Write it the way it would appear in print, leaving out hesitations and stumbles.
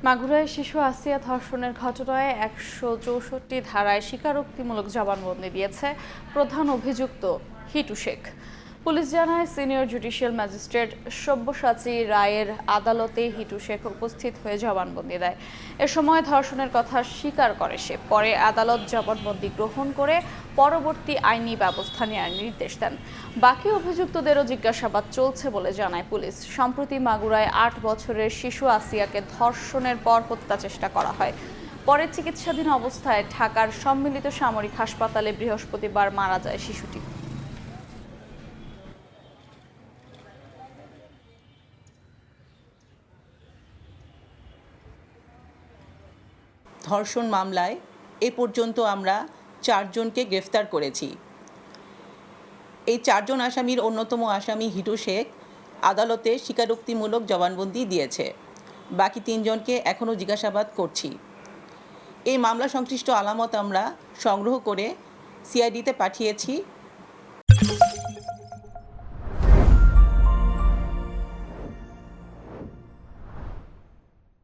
মাগুরায় শিশু আসিয়া ধর্ষণের ঘটনায় ১৬৪ ধারায় স্বীকারোক্তিমূলক জবানবন্দি দিয়েছে প্রধান অভিযুক্ত হিটু শেখ। পুলিশ জানায়, সিনিয়র জুডিশিয়াল ম্যাজিস্ট্রেট সব্যসাচী রায়ের আদালতে হিটু শেখ উপস্থিত হয়ে জবানবন্দি দেয়। এ সময় ধর্ষণের কথা স্বীকার করে সে। পরে আদালত জবানবন্দি গ্রহণ করে পরবর্তী আইনি ব্যবস্থা নেওয়ার নির্দেশ দেন। বাকি অভিযুক্তদেরও জিজ্ঞাসাবাদ চলছে বলে জানায় পুলিশ। সম্প্রতি মাগুরায় ৮ বছরের শিশু আসিয়াকে ধর্ষণের পর হত্যা চেষ্টা করা হয়। পরে চিকিৎসাধীন অবস্থায় ঢাকার সম্মিলিত সামরিক হাসপাতালে বৃহস্পতিবার মারা যায় শিশুটি। ধর্ষণ মামলায় এ পর্যন্ত আমরা ৪ জনকে গ্রেফতার করেছি। এই ৪ জন আসামির অন্যতম আসামি হিটু শেখ আদালতে স্বীকারোক্তিমূলক জবানবন্দি দিয়েছে। বাকি ৩ জনকে এখনও জিজ্ঞাসাবাদ করছি। এই মামলা সংশ্লিষ্ট আলামত আমরা সংগ্রহ করে সিআইডিতে পাঠিয়েছি।